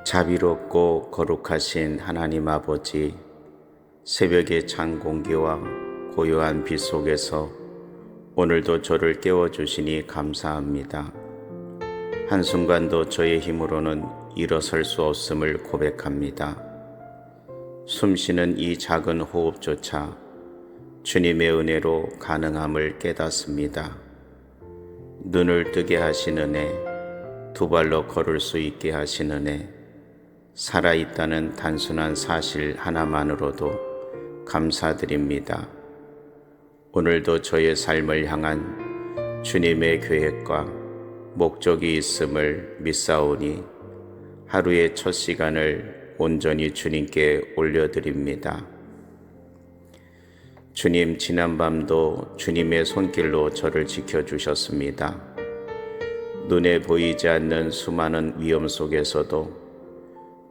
자비롭고 거룩하신 하나님 아버지, 새벽의 찬 공기와 고요한 빛 속에서 오늘도 저를 깨워주시니 감사합니다. 한순간도 저의 힘으로는 일어설 수 없음을 고백합니다. 숨쉬는 이 작은 호흡조차 주님의 은혜로 가능함을 깨닫습니다. 눈을 뜨게 하신 은혜, 두 발로 걸을 수 있게 하신 은혜, 살아있다는 단순한 사실 하나만으로도 감사드립니다. 오늘도 저의 삶을 향한 주님의 계획과 목적이 있음을 믿사오니 하루의 첫 시간을 온전히 주님께 올려드립니다. 주님, 지난밤도 주님의 손길로 저를 지켜주셨습니다. 눈에 보이지 않는 수많은 위험 속에서도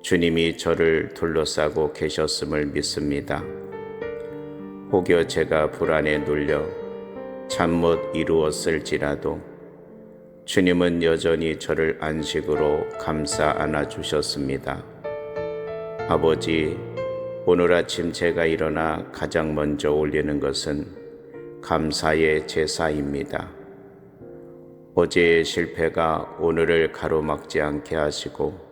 주님이 저를 둘러싸고 계셨음을 믿습니다. 혹여 제가 불안에 눌려 잠 못 이루었을지라도 주님은 여전히 저를 안식으로 감싸 안아주셨습니다. 아버지, 오늘 아침 제가 일어나 가장 먼저 올리는 것은 감사의 제사입니다. 어제의 실패가 오늘을 가로막지 않게 하시고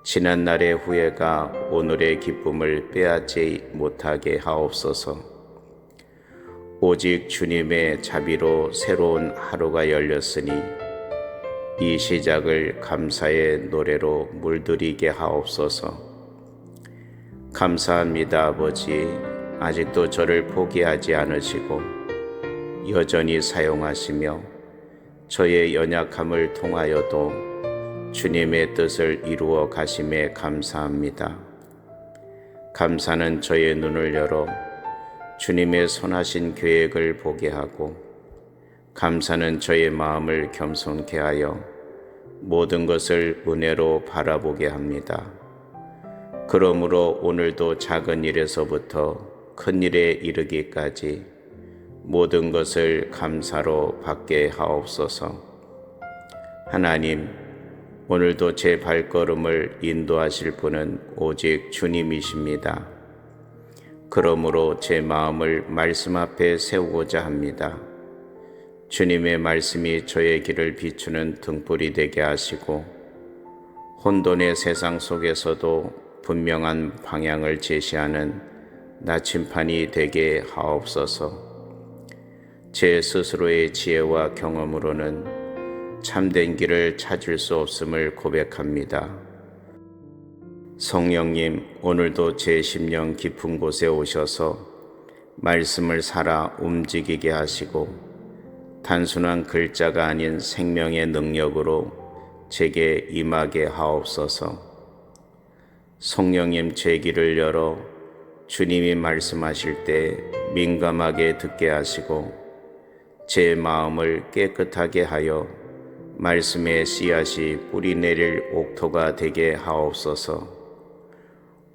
지난날의 후회가 오늘의 기쁨을 빼앗지 못하게 하옵소서. 오직 주님의 자비로 새로운 하루가 열렸으니 이 시작을 감사의 노래로 물들이게 하옵소서. 감사합니다, 아버지. 아직도 저를 포기하지 않으시고 여전히 사용하시며 저의 연약함을 통하여도 주님의 뜻을 이루어 가심에 감사합니다. 감사는 저의 눈을 열어 주님의 선하신 계획을 보게 하고, 감사는 저의 마음을 겸손케 하여 모든 것을 은혜로 바라보게 합니다. 그러므로 오늘도 작은 일에서부터 큰 일에 이르기까지 모든 것을 감사로 받게 하옵소서. 하나님, 오늘도 제 발걸음을 인도하실 분은 오직 주님이십니다. 그러므로 제 마음을 말씀 앞에 세우고자 합니다. 주님의 말씀이 저의 길을 비추는 등불이 되게 하시고 혼돈의 세상 속에서도 분명한 방향을 제시하는 나침판이 되게 하옵소서. 제 스스로의 지혜와 경험으로는 참된 길을 찾을 수 없음을 고백합니다. 성령님, 오늘도 제 심령 깊은 곳에 오셔서 말씀을 살아 움직이게 하시고 단순한 글자가 아닌 생명의 능력으로 제게 임하게 하옵소서. 성령님, 제 귀를 열어 주님이 말씀하실 때 민감하게 듣게 하시고 제 마음을 깨끗하게 하여 말씀의 씨앗이 뿌리 내릴 옥토가 되게 하옵소서.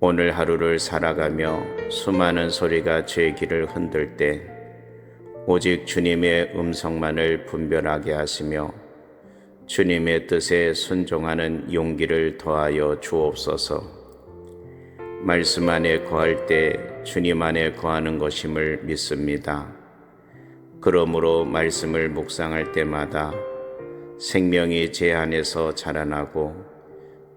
오늘 하루를 살아가며 수많은 소리가 제 귀를 흔들 때 오직 주님의 음성만을 분별하게 하시며 주님의 뜻에 순종하는 용기를 더하여 주옵소서. 말씀 안에 거할 때 주님 안에 거하는 것임을 믿습니다. 그러므로 말씀을 묵상할 때마다 생명이 제 안에서 자라나고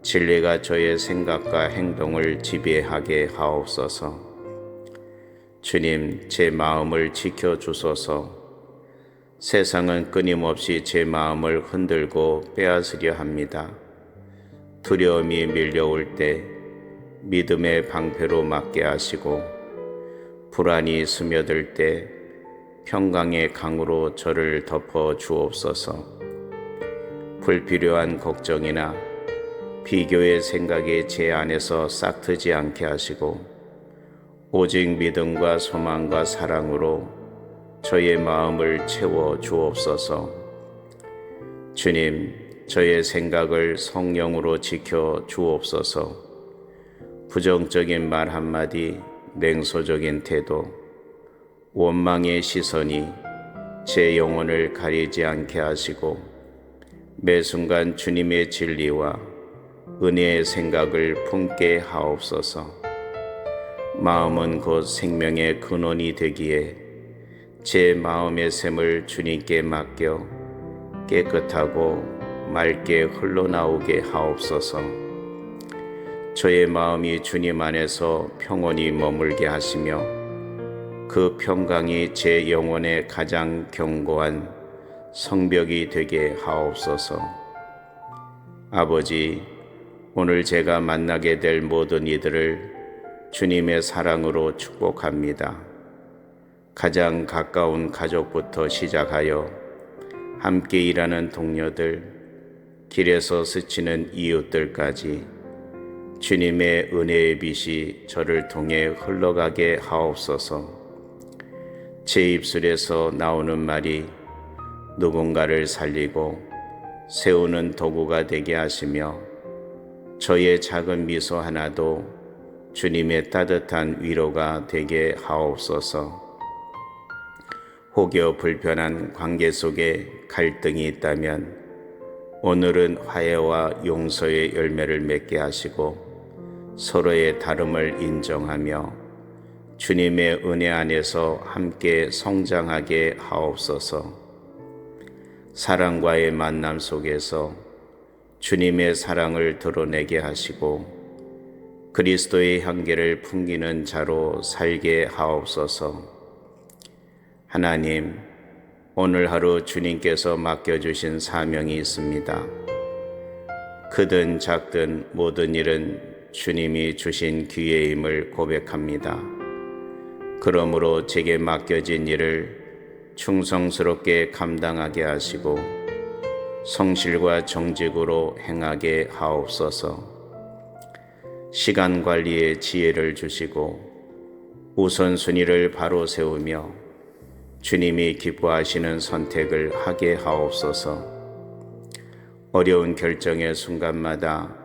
진리가 저의 생각과 행동을 지배하게 하옵소서. 주님, 제 마음을 지켜주소서. 세상은 끊임없이 제 마음을 흔들고 빼앗으려 합니다. 두려움이 밀려올 때 믿음의 방패로 막게 하시고 불안이 스며들 때 평강의 강으로 저를 덮어 주옵소서. 불필요한 걱정이나 비교의 생각이 제 안에서 싹트지 않게 하시고 오직 믿음과 소망과 사랑으로 저의 마음을 채워 주옵소서. 주님, 저의 생각을 성령으로 지켜 주옵소서. 부정적인 말 한마디, 냉소적인 태도, 원망의 시선이 제 영혼을 가리지 않게 하시고 매 순간 주님의 진리와 은혜의 생각을 품게 하옵소서. 마음은 곧 생명의 근원이 되기에 제 마음의 샘을 주님께 맡겨 깨끗하고 맑게 흘러나오게 하옵소서. 저의 마음이 주님 안에서 평온히 머물게 하시며 그 평강이 제 영혼의 가장 견고한 성벽이 되게 하옵소서. 아버지, 오늘 제가 만나게 될 모든 이들을 주님의 사랑으로 축복합니다. 가장 가까운 가족부터 시작하여 함께 일하는 동료들, 길에서 스치는 이웃들까지 주님의 은혜의 빛이 저를 통해 흘러가게 하옵소서. 제 입술에서 나오는 말이 누군가를 살리고 세우는 도구가 되게 하시며 저의 작은 미소 하나도 주님의 따뜻한 위로가 되게 하옵소서. 혹여 불편한 관계 속에 갈등이 있다면 오늘은 화해와 용서의 열매를 맺게 하시고 서로의 다름을 인정하며 주님의 은혜 안에서 함께 성장하게 하옵소서. 사랑과의 만남 속에서 주님의 사랑을 드러내게 하시고 그리스도의 향기를 풍기는 자로 살게 하옵소서. 하나님, 오늘 하루 주님께서 맡겨주신 사명이 있습니다. 크든 작든 모든 일은 주님이 주신 기회임을 고백합니다. 그러므로 제게 맡겨진 일을 충성스럽게 감당하게 하시고 성실과 정직으로 행하게 하옵소서. 시간 관리에 지혜를 주시고 우선순위를 바로 세우며 주님이 기뻐하시는 선택을 하게 하옵소서. 어려운 결정의 순간마다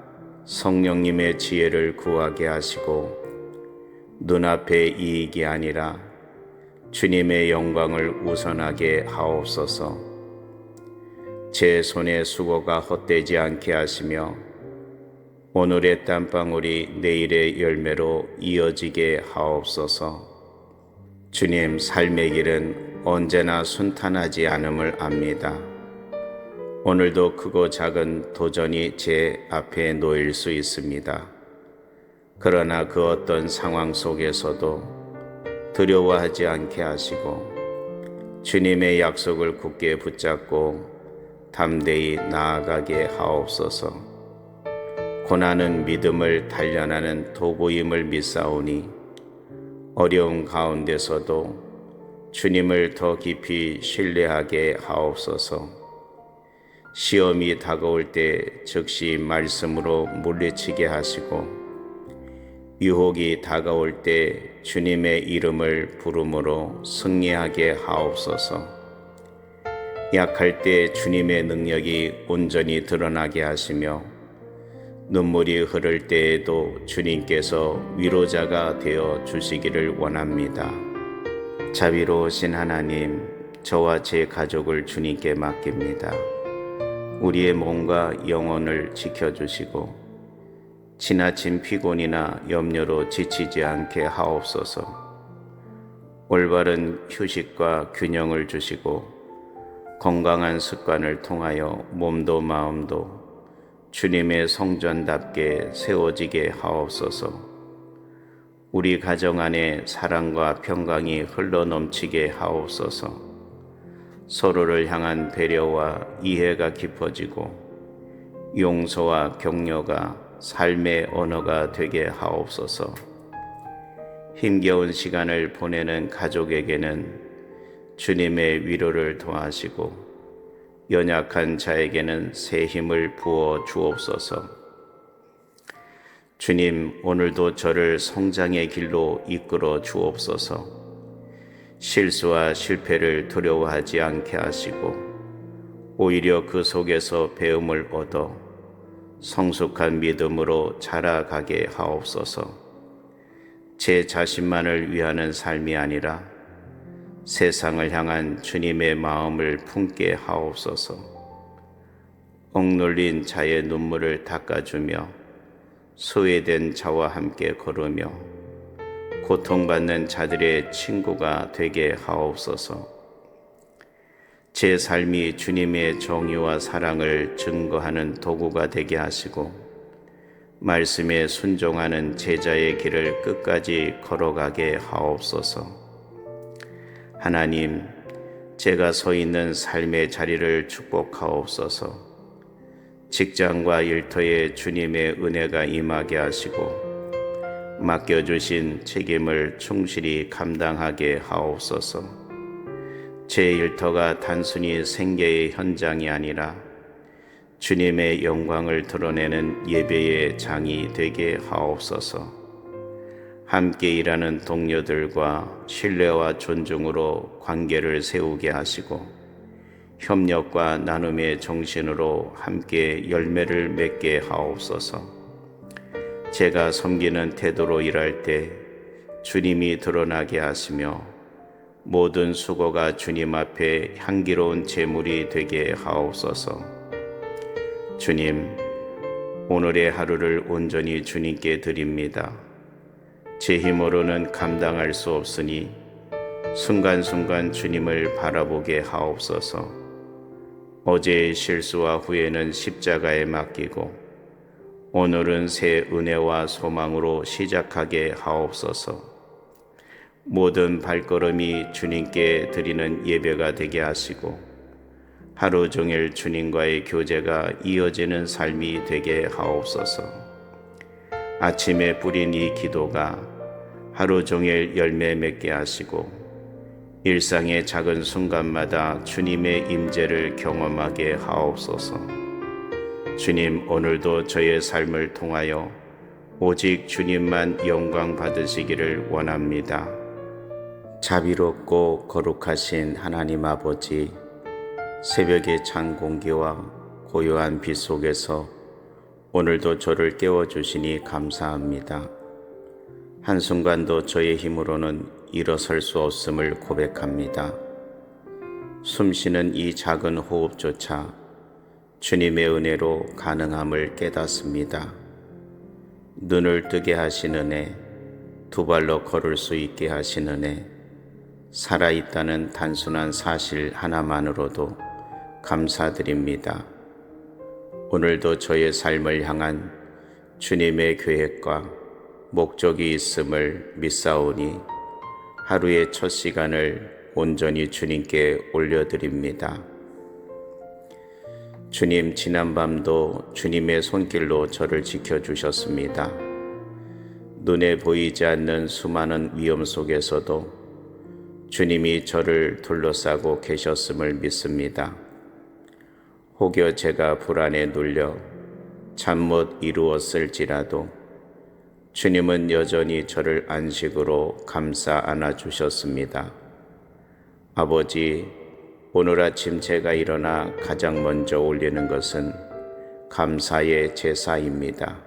성령님의 지혜를 구하게 하시고 눈앞의 이익이 아니라 주님의 영광을 우선하게 하옵소서. 제 손의 수고가 헛되지 않게 하시며 오늘의 땀방울이 내일의 열매로 이어지게 하옵소서. 주님, 삶의 길은 언제나 순탄하지 않음을 압니다. 오늘도 크고 작은 도전이 제 앞에 놓일 수 있습니다. 그러나 그 어떤 상황 속에서도 두려워하지 않게 하시고 주님의 약속을 굳게 붙잡고 담대히 나아가게 하옵소서. 고난은 믿음을 단련하는 도구임을 믿사오니 어려운 가운데서도 주님을 더 깊이 신뢰하게 하옵소서. 시험이 다가올 때 즉시 말씀으로 물리치게 하시고 유혹이 다가올 때 주님의 이름을 부름으로 승리하게 하옵소서. 약할 때 주님의 능력이 온전히 드러나게 하시며 눈물이 흐를 때에도 주님께서 위로자가 되어 주시기를 원합니다. 자비로우신 하나님, 저와 제 가족을 주님께 맡깁니다. 우리의 몸과 영혼을 지켜주시고 지나친 피곤이나 염려로 지치지 않게 하옵소서. 올바른 휴식과 균형을 주시고 건강한 습관을 통하여 몸도 마음도 주님의 성전답게 세워지게 하옵소서. 우리 가정 안에 사랑과 평강이 흘러넘치게 하옵소서. 서로를 향한 배려와 이해가 깊어지고 용서와 격려가 삶의 언어가 되게 하옵소서. 힘겨운 시간을 보내는 가족에게는 주님의 위로를 더하시고 연약한 자에게는 새 힘을 부어 주옵소서. 주님, 오늘도 저를 성장의 길로 이끌어 주옵소서. 실수와 실패를 두려워하지 않게 하시고 오히려 그 속에서 배움을 얻어 성숙한 믿음으로 자라가게 하옵소서. 제 자신만을 위하는 삶이 아니라 세상을 향한 주님의 마음을 품게 하옵소서. 억눌린 자의 눈물을 닦아주며 소외된 자와 함께 걸으며 고통받는 자들의 친구가 되게 하옵소서. 제 삶이 주님의 정의와 사랑을 증거하는 도구가 되게 하시고 말씀에 순종하는 제자의 길을 끝까지 걸어가게 하옵소서. 하나님, 제가 서 있는 삶의 자리를 축복하옵소서. 직장과 일터에 주님의 은혜가 임하게 하시고 맡겨주신 책임을 충실히 감당하게 하옵소서. 제 일터가 단순히 생계의 현장이 아니라 주님의 영광을 드러내는 예배의 장이 되게 하옵소서. 함께 일하는 동료들과 신뢰와 존중으로 관계를 세우게 하시고 협력과 나눔의 정신으로 함께 열매를 맺게 하옵소서. 제가 섬기는 태도로 일할 때 주님이 드러나게 하시며 모든 수고가 주님 앞에 향기로운 제물이 되게 하옵소서. 주님, 오늘의 하루를 온전히 주님께 드립니다. 제 힘으로는 감당할 수 없으니 순간순간 주님을 바라보게 하옵소서. 어제의 실수와 후회는 십자가에 맡기고 오늘은 새 은혜와 소망으로 시작하게 하옵소서. 모든 발걸음이 주님께 드리는 예배가 되게 하시고 하루 종일 주님과의 교제가 이어지는 삶이 되게 하옵소서. 아침에 뿌린 이 기도가 하루 종일 열매 맺게 하시고 일상의 작은 순간마다 주님의 임재를 경험하게 하옵소서. 주님, 오늘도 저의 삶을 통하여 오직 주님만 영광 받으시기를 원합니다. 자비롭고 거룩하신 하나님 아버지, 새벽의 찬 공기와 고요한 빛 속에서 오늘도 저를 깨워주시니 감사합니다. 한순간도 저의 힘으로는 일어설 수 없음을 고백합니다. 숨쉬는 이 작은 호흡조차 주님의 은혜로 가능함을 깨닫습니다. 눈을 뜨게 하시는 애, 두 발로 걸을 수 있게 하시는 애, 살아있다는 단순한 사실 하나만으로도 감사드립니다. 오늘도 저의 삶을 향한 주님의 계획과 목적이 있음을 믿사오니 하루의 첫 시간을 온전히 주님께 올려드립니다. 주님, 지난밤도 주님의 손길로 저를 지켜주셨습니다. 눈에 보이지 않는 수많은 위험 속에서도 주님이 저를 둘러싸고 계셨음을 믿습니다. 혹여 제가 불안에 눌려 잠 못 이루었을지라도 주님은 여전히 저를 안식으로 감싸 안아주셨습니다. 아버지, 오늘 아침 제가 일어나 가장 먼저 올리는 것은 감사의 제사입니다.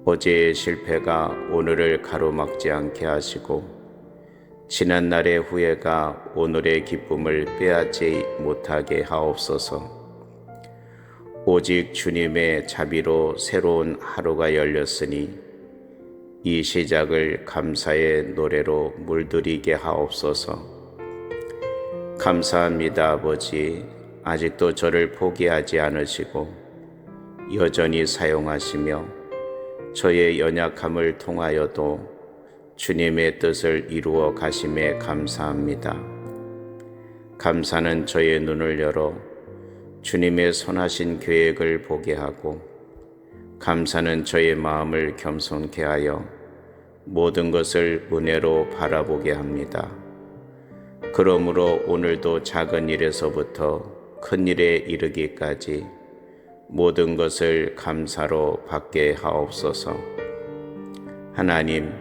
어제의 실패가 오늘을 가로막지 않게 하시고 지난날의 후회가 오늘의 기쁨을 빼앗지 못하게 하옵소서. 오직 주님의 자비로 새로운 하루가 열렸으니 이 시작을 감사의 노래로 물들이게 하옵소서. 감사합니다, 아버지. 아직도 저를 포기하지 않으시고 여전히 사용하시며 저의 연약함을 통하여도 주님의 뜻을 이루어 가심에 감사합니다. 감사는 저의 눈을 열어 주님의 선하신 계획을 보게 하고 감사는 저의 마음을 겸손케 하여 모든 것을 은혜로 바라보게 합니다. 그러므로 오늘도 작은 일에서부터 큰 일에 이르기까지 모든 것을 감사로 받게 하옵소서. 하나님,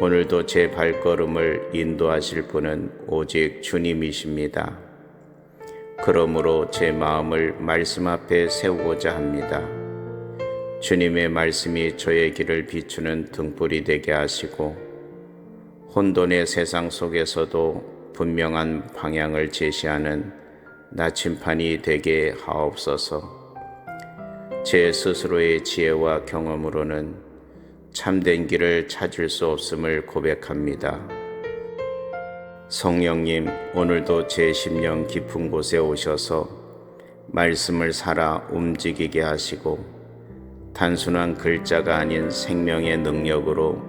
오늘도 제 발걸음을 인도하실 분은 오직 주님이십니다. 그러므로 제 마음을 말씀 앞에 세우고자 합니다. 주님의 말씀이 저의 길을 비추는 등불이 되게 하시고 혼돈의 세상 속에서도 분명한 방향을 제시하는 나침판이 되게 하옵소서. 제 스스로의 지혜와 경험으로는 참된 길을 찾을 수 없음을 고백합니다. 성령님, 오늘도 제 심령 깊은 곳에 오셔서 말씀을 살아 움직이게 하시고 단순한 글자가 아닌 생명의 능력으로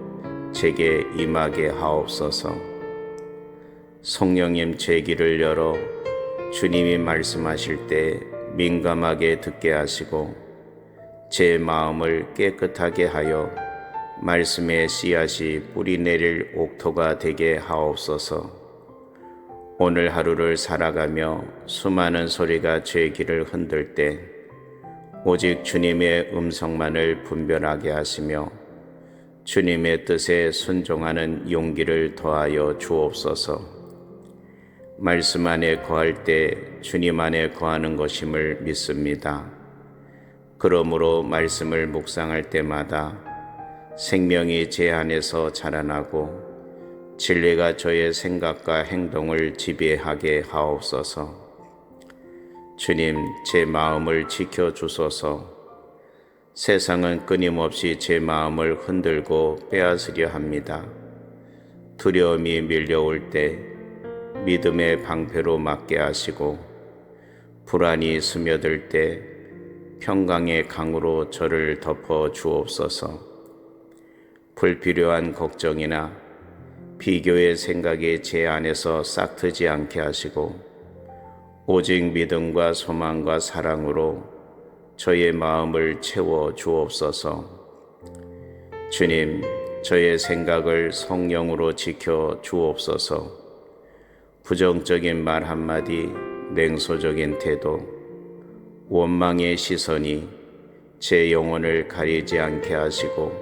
제게 임하게 하옵소서. 성령님, 제 귀를 열어 주님이 말씀하실 때 민감하게 듣게 하시고 제 마음을 깨끗하게 하여 말씀의 씨앗이 뿌리 내릴 옥토가 되게 하옵소서. 오늘 하루를 살아가며 수많은 소리가 제 귀를 흔들 때 오직 주님의 음성만을 분별하게 하시며 주님의 뜻에 순종하는 용기를 더하여 주옵소서. 말씀 안에 거할 때 주님 안에 거하는 것임을 믿습니다. 그러므로 말씀을 묵상할 때마다 생명이 제 안에서 자라나고 진리가 저의 생각과 행동을 지배하게 하옵소서. 주님, 제 마음을 지켜주소서. 세상은 끊임없이 제 마음을 흔들고 빼앗으려 합니다. 두려움이 밀려올 때 믿음의 방패로 막게 하시고 불안이 스며들 때 평강의 강으로 저를 덮어 주옵소서. 불필요한 걱정이나 비교의 생각이 제 안에서 싹트지 않게 하시고 오직 믿음과 소망과 사랑으로 저의 마음을 채워 주옵소서. 주님, 저의 생각을 성령으로 지켜 주옵소서. 부정적인 말 한마디, 냉소적인 태도, 원망의 시선이 제 영혼을 가리지 않게 하시고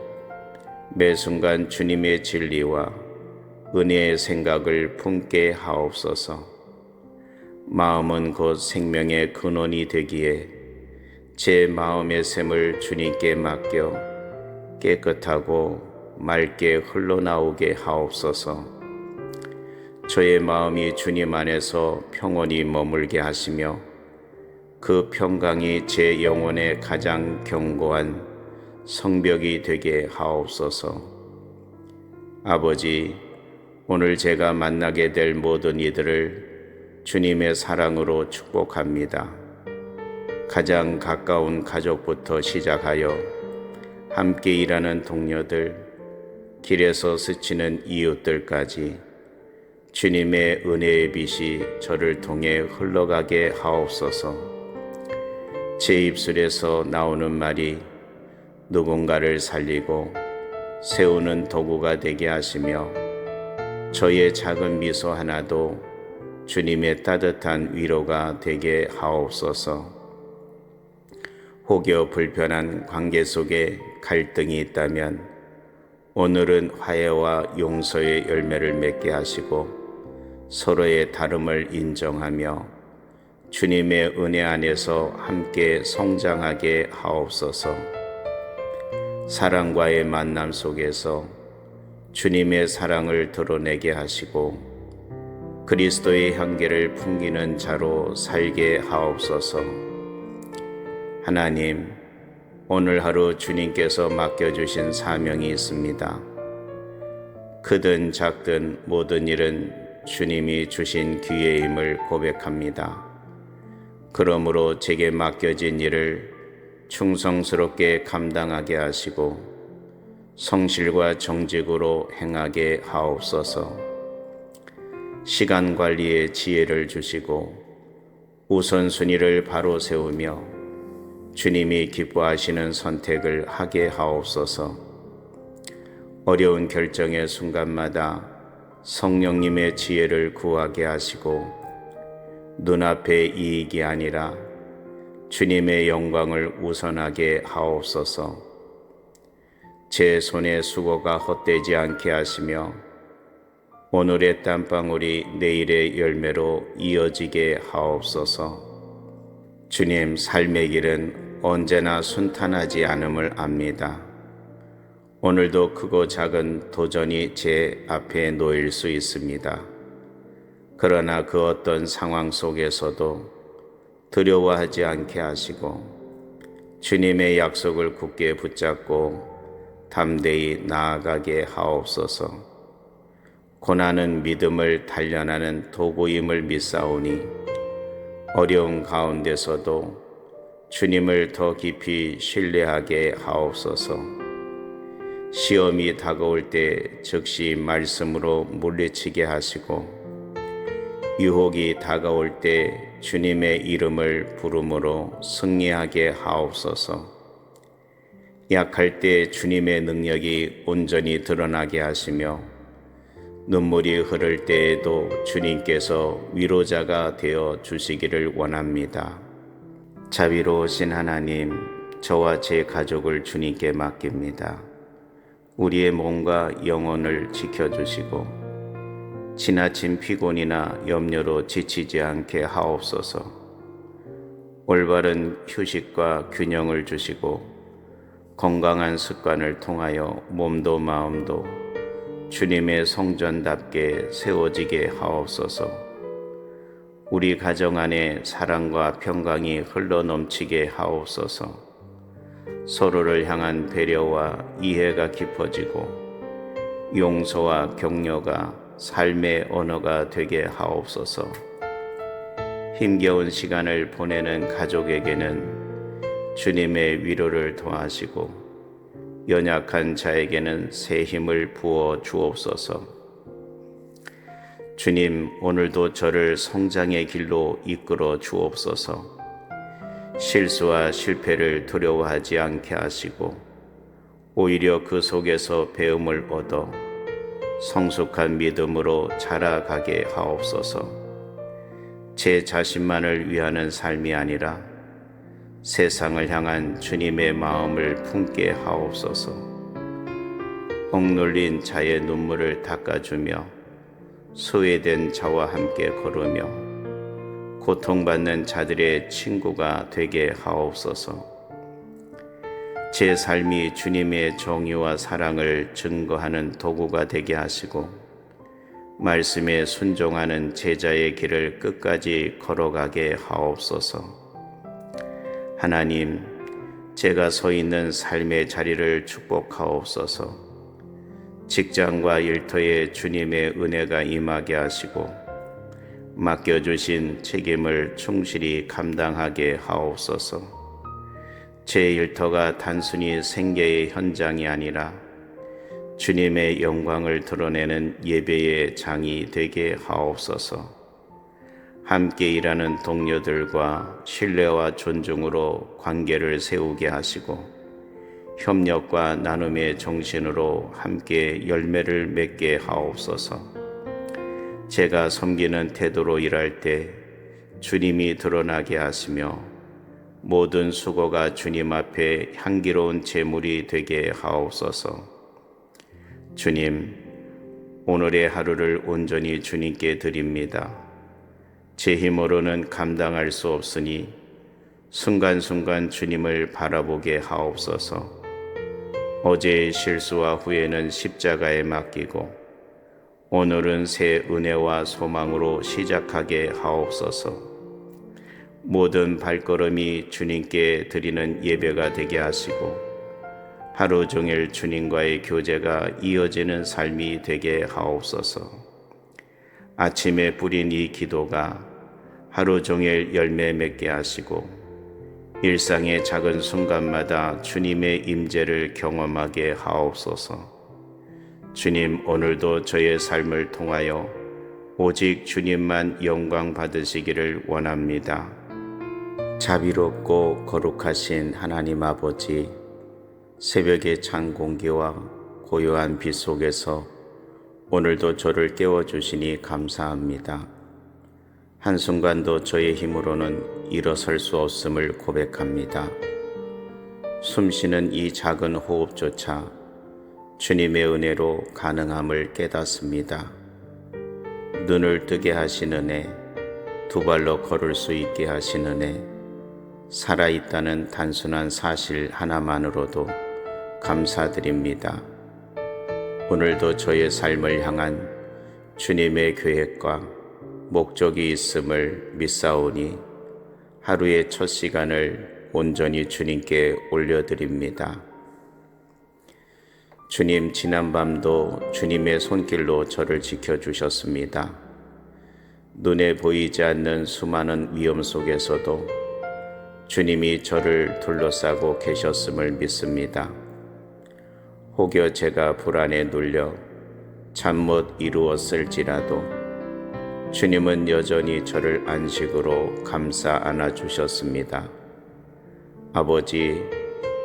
매 순간 주님의 진리와 은혜의 생각을 품게 하옵소서. 마음은 곧 생명의 근원이 되기에 제 마음의 샘을 주님께 맡겨 깨끗하고 맑게 흘러나오게 하옵소서. 저의 마음이 주님 안에서 평온히 머물게 하시며 그 평강이 제 영혼의 가장 견고한 성벽이 되게 하옵소서. 아버지, 오늘 제가 만나게 될 모든 이들을 주님의 사랑으로 축복합니다. 가장 가까운 가족부터 시작하여 함께 일하는 동료들, 길에서 스치는 이웃들까지 주님의 은혜의 빛이 저를 통해 흘러가게 하옵소서. 제 입술에서 나오는 말이 누군가를 살리고 세우는 도구가 되게 하시며 저의 작은 미소 하나도 주님의 따뜻한 위로가 되게 하옵소서. 혹여 불편한 관계 속에 갈등이 있다면 오늘은 화해와 용서의 열매를 맺게 하시고 서로의 다름을 인정하며 주님의 은혜 안에서 함께 성장하게 하옵소서. 사랑과의 만남 속에서 주님의 사랑을 드러내게 하시고 그리스도의 향기를 풍기는 자로 살게 하옵소서. 하나님, 오늘 하루 주님께서 맡겨주신 사명이 있습니다. 크든 작든 모든 일은 주님이 주신 기회임을 고백합니다. 그러므로 제게 맡겨진 일을 충성스럽게 감당하게 하시고 성실과 정직으로 행하게 하옵소서. 시간 관리에 지혜를 주시고 우선순위를 바로 세우며 주님이 기뻐하시는 선택을 하게 하옵소서. 어려운 결정의 순간마다 성령님의 지혜를 구하게 하시고 눈앞의 이익이 아니라 주님의 영광을 우선하게 하옵소서. 제 손의 수고가 헛되지 않게 하시며 오늘의 땀방울이 내일의 열매로 이어지게 하옵소서. 주님, 삶의 길은 언제나 순탄하지 않음을 압니다. 오늘도 크고 작은 도전이 제 앞에 놓일 수 있습니다. 그러나 그 어떤 상황 속에서도 두려워하지 않게 하시고 주님의 약속을 굳게 붙잡고 담대히 나아가게 하옵소서. 고난은 믿음을 단련하는 도구임을 믿사오니 어려운 가운데서도 주님을 더 깊이 신뢰하게 하옵소서. 시험이 다가올 때 즉시 말씀으로 물리치게 하시고 유혹이 다가올 때 주님의 이름을 부름으로 승리하게 하옵소서. 약할 때 주님의 능력이 온전히 드러나게 하시며 눈물이 흐를 때에도 주님께서 위로자가 되어 주시기를 원합니다. 자비로우신 하나님, 저와 제 가족을 주님께 맡깁니다. 우리의 몸과 영혼을 지켜주시고 지나친 피곤이나 염려로 지치지 않게 하옵소서. 올바른 휴식과 균형을 주시고 건강한 습관을 통하여 몸도 마음도 주님의 성전답게 세워지게 하옵소서. 우리 가정 안에 사랑과 평강이 흘러넘치게 하옵소서. 서로를 향한 배려와 이해가 깊어지고 용서와 격려가 삶의 언어가 되게 하옵소서. 힘겨운 시간을 보내는 가족에게는 주님의 위로를 더하시고 연약한 자에게는 새 힘을 부어 주옵소서. 주님, 오늘도 저를 성장의 길로 이끌어 주옵소서. 실수와 실패를 두려워하지 않게 하시고 오히려 그 속에서 배움을 얻어 성숙한 믿음으로 자라가게 하옵소서. 제 자신만을 위하는 삶이 아니라 세상을 향한 주님의 마음을 품게 하옵소서. 억눌린 자의 눈물을 닦아주며 소외된 자와 함께 걸으며 고통받는 자들의 친구가 되게 하옵소서. 제 삶이 주님의 정의와 사랑을 증거하는 도구가 되게 하시고 말씀에 순종하는 제자의 길을 끝까지 걸어가게 하옵소서. 하나님, 제가 서 있는 삶의 자리를 축복하옵소서. 직장과 일터에 주님의 은혜가 임하게 하시고 맡겨주신 책임을 충실히 감당하게 하옵소서. 제 일터가 단순히 생계의 현장이 아니라 주님의 영광을 드러내는 예배의 장이 되게 하옵소서. 함께 일하는 동료들과 신뢰와 존중으로 관계를 세우게 하시고 협력과 나눔의 정신으로 함께 열매를 맺게 하옵소서. 제가 섬기는 태도로 일할 때 주님이 드러나게 하시며 모든 수고가 주님 앞에 향기로운 제물이 되게 하옵소서. 주님, 오늘의 하루를 온전히 주님께 드립니다. 제 힘으로는 감당할 수 없으니 순간순간 주님을 바라보게 하옵소서. 어제의 실수와 후회는 십자가에 맡기고 오늘은 새 은혜와 소망으로 시작하게 하옵소서. 모든 발걸음이 주님께 드리는 예배가 되게 하시고 하루 종일 주님과의 교제가 이어지는 삶이 되게 하옵소서. 아침에 뿌린 이 기도가 하루 종일 열매 맺게 하시고 일상의 작은 순간마다 주님의 임재를 경험하게 하옵소서. 주님, 오늘도 저의 삶을 통하여 오직 주님만 영광 받으시기를 원합니다. 자비롭고 거룩하신 하나님 아버지, 새벽의 찬 공기와 고요한 빛 속에서 오늘도 저를 깨워주시니 감사합니다. 한순간도 저의 힘으로는 일어설 수 없음을 고백합니다. 숨쉬는 이 작은 호흡조차 주님의 은혜로 가능함을 깨닫습니다. 눈을 뜨게 하시는 애, 두 발로 걸을 수 있게 하시는 애, 살아있다는 단순한 사실 하나만으로도 감사드립니다. 오늘도 저의 삶을 향한 주님의 계획과 목적이 있음을 믿사오니 하루의 첫 시간을 온전히 주님께 올려드립니다. 주님, 지난밤도 주님의 손길로 저를 지켜주셨습니다. 눈에 보이지 않는 수많은 위험 속에서도 주님이 저를 둘러싸고 계셨음을 믿습니다. 혹여 제가 불안에 눌려 잠 못 이루었을지라도 주님은 여전히 저를 안식으로 감싸 안아주셨습니다. 아버지,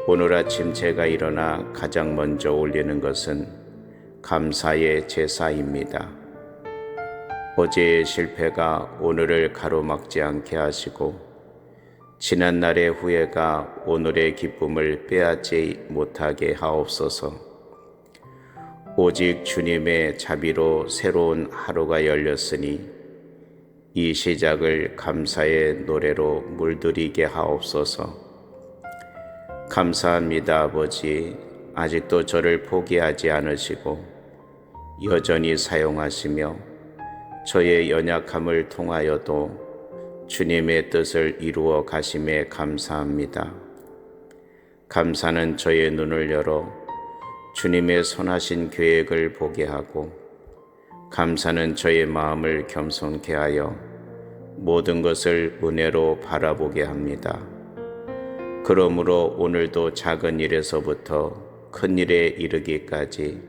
오늘 아침 제가 일어나 가장 먼저 올리는 것은 감사의 제사입니다. 어제의 실패가 오늘을 가로막지 않게 하시고 지난날의 후회가 오늘의 기쁨을 빼앗지 못하게 하옵소서. 오직 주님의 자비로 새로운 하루가 열렸으니 이 시작을 감사의 노래로 물들이게 하옵소서. 감사합니다, 아버지. 아직도 저를 포기하지 않으시고 여전히 사용하시며 저의 연약함을 통하여도 주님의 뜻을 이루어 가심에 감사합니다. 감사는 저의 눈을 열어 주님의 선하신 계획을 보게 하고, 감사는 저의 마음을 겸손케 하여 모든 것을 은혜로 바라보게 합니다. 그러므로 오늘도 작은 일에서부터 큰 일에 이르기까지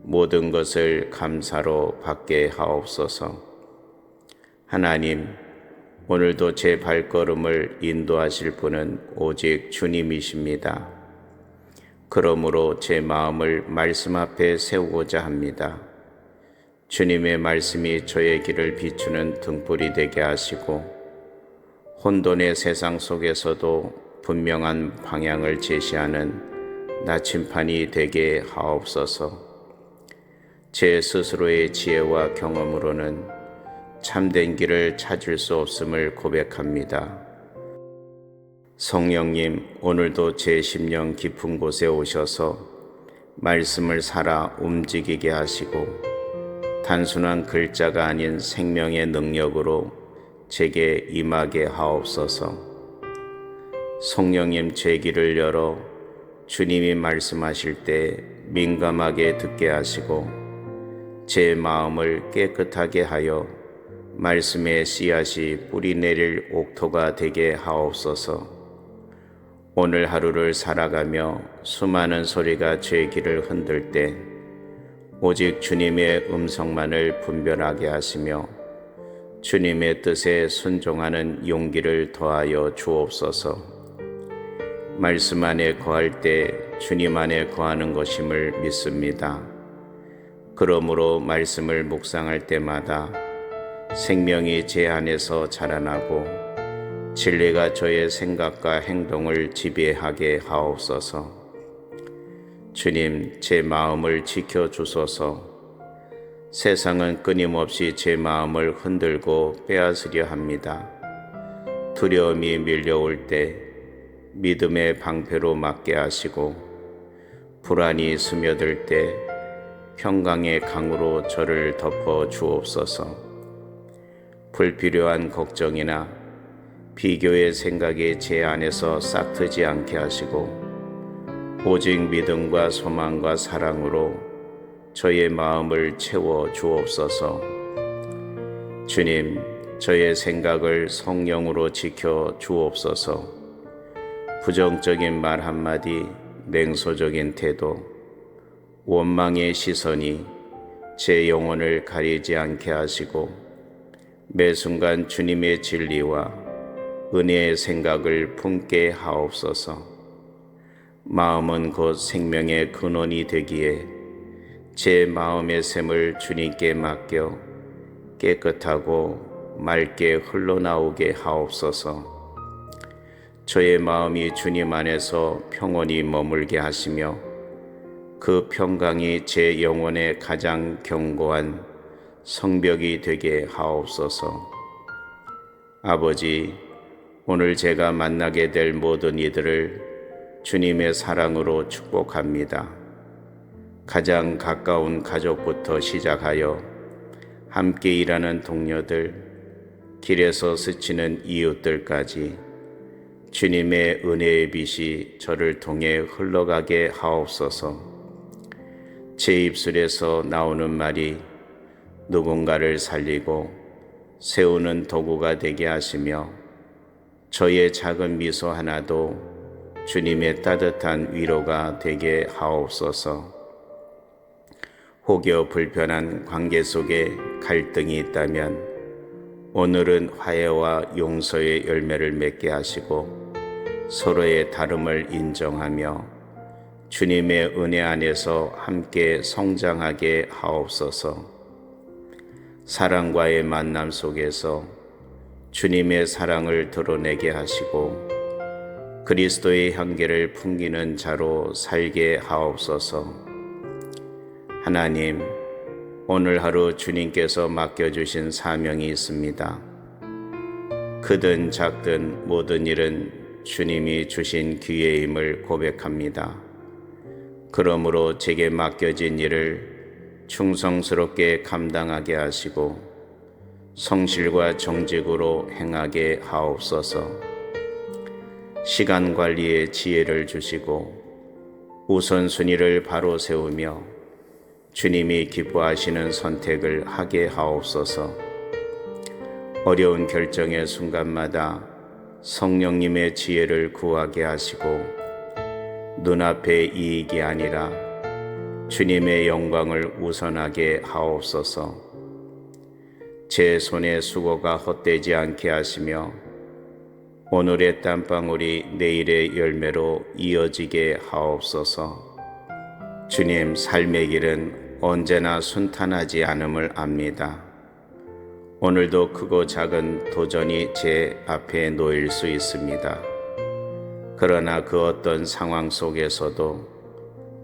모든 것을 감사로 받게 하옵소서. 하나님, 오늘도 제 발걸음을 인도하실 분은 오직 주님이십니다. 그러므로 제 마음을 말씀 앞에 세우고자 합니다. 주님의 말씀이 저의 길을 비추는 등불이 되게 하시고 혼돈의 세상 속에서도 분명한 방향을 제시하는 나침판이 되게 하옵소서. 제 스스로의 지혜와 경험으로는 참된 길을 찾을 수 없음을 고백합니다. 성령님, 오늘도 제 심령 깊은 곳에 오셔서 말씀을 살아 움직이게 하시고 단순한 글자가 아닌 생명의 능력으로 제게 임하게 하옵소서. 성령님, 제 귀를 열어 주님이 말씀하실 때 민감하게 듣게 하시고 제 마음을 깨끗하게 하여 말씀의 씨앗이 뿌리 내릴 옥토가 되게 하옵소서. 오늘 하루를 살아가며 수많은 소리가 제 귀를 흔들 때 오직 주님의 음성만을 분별하게 하시며 주님의 뜻에 순종하는 용기를 더하여 주옵소서. 말씀 안에 거할 때 주님 안에 거하는 것임을 믿습니다. 그러므로 말씀을 묵상할 때마다 생명이 제 안에서 자라나고 진리가 저의 생각과 행동을 지배하게 하옵소서. 주님, 제 마음을 지켜주소서. 세상은 끊임없이 제 마음을 흔들고 빼앗으려 합니다. 두려움이 밀려올 때 믿음의 방패로 막게 하시고 불안이 스며들 때 평강의 강으로 저를 덮어 주옵소서. 불필요한 걱정이나 비교의 생각이 제 안에서 싹트지 않게 하시고 오직 믿음과 소망과 사랑으로 저의 마음을 채워 주옵소서. 주님, 저의 생각을 성령으로 지켜 주옵소서. 부정적인 말 한마디, 냉소적인 태도, 원망의 시선이 제 영혼을 가리지 않게 하시고 매 순간 주님의 진리와 은혜의 생각을 품게 하옵소서. 마음은 곧 생명의 근원이 되기에 제 마음의 샘을 주님께 맡겨 깨끗하고 맑게 흘러나오게 하옵소서. 저의 마음이 주님 안에서 평온히 머물게 하시며 그 평강이 제 영혼의 가장 견고한 성벽이 되게 하옵소서. 아버지, 오늘 제가 만나게 될 모든 이들을 주님의 사랑으로 축복합니다. 가장 가까운 가족부터 시작하여 함께 일하는 동료들, 길에서 스치는 이웃들까지 주님의 은혜의 빛이 저를 통해 흘러가게 하옵소서. 제 입술에서 나오는 말이 누군가를 살리고 세우는 도구가 되게 하시며 저의 작은 미소 하나도 주님의 따뜻한 위로가 되게 하옵소서. 혹여 불편한 관계 속에 갈등이 있다면 오늘은 화해와 용서의 열매를 맺게 하시고 서로의 다름을 인정하며 주님의 은혜 안에서 함께 성장하게 하옵소서. 사랑과의 만남 속에서 주님의 사랑을 드러내게 하시고 그리스도의 향기를 풍기는 자로 살게 하옵소서. 하나님, 오늘 하루 주님께서 맡겨주신 사명이 있습니다. 크든 작든 모든 일은 주님이 주신 기회임을 고백합니다. 그러므로 제게 맡겨진 일을 충성스럽게 감당하게 하시고 성실과 정직으로 행하게 하옵소서. 시간 관리에 지혜를 주시고 우선순위를 바로 세우며 주님이 기뻐하시는 선택을 하게 하옵소서. 어려운 결정의 순간마다 성령님의 지혜를 구하게 하시고 눈앞의 이익이 아니라 주님의 영광을 우선하게 하옵소서. 제 손의 수고가 헛되지 않게 하시며 오늘의 땀방울이 내일의 열매로 이어지게 하옵소서. 주님, 삶의 길은 언제나 순탄하지 않음을 압니다. 오늘도 크고 작은 도전이 제 앞에 놓일 수 있습니다. 그러나 그 어떤 상황 속에서도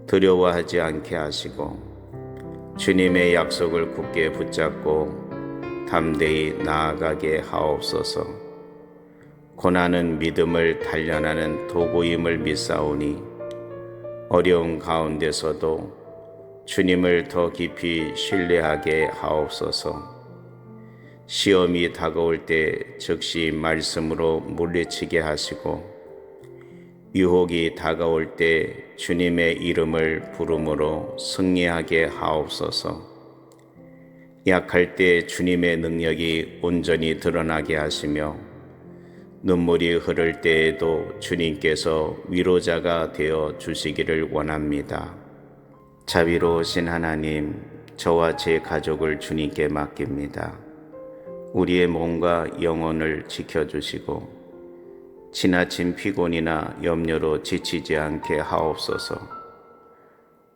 두려워하지 않게 하시고 주님의 약속을 굳게 붙잡고 담대히 나아가게 하옵소서. 고난은 믿음을 단련하는 도구임을 믿사오니 어려운 가운데서도 주님을 더 깊이 신뢰하게 하옵소서. 시험이 다가올 때 즉시 말씀으로 물리치게 하시고 유혹이 다가올 때 주님의 이름을 부름으로 승리하게 하옵소서. 약할 때 주님의 능력이 온전히 드러나게 하시며 눈물이 흐를 때에도 주님께서 위로자가 되어 주시기를 원합니다. 자비로우신 하나님, 저와 제 가족을 주님께 맡깁니다. 우리의 몸과 영혼을 지켜주시고 지나친 피곤이나 염려로 지치지 않게 하옵소서.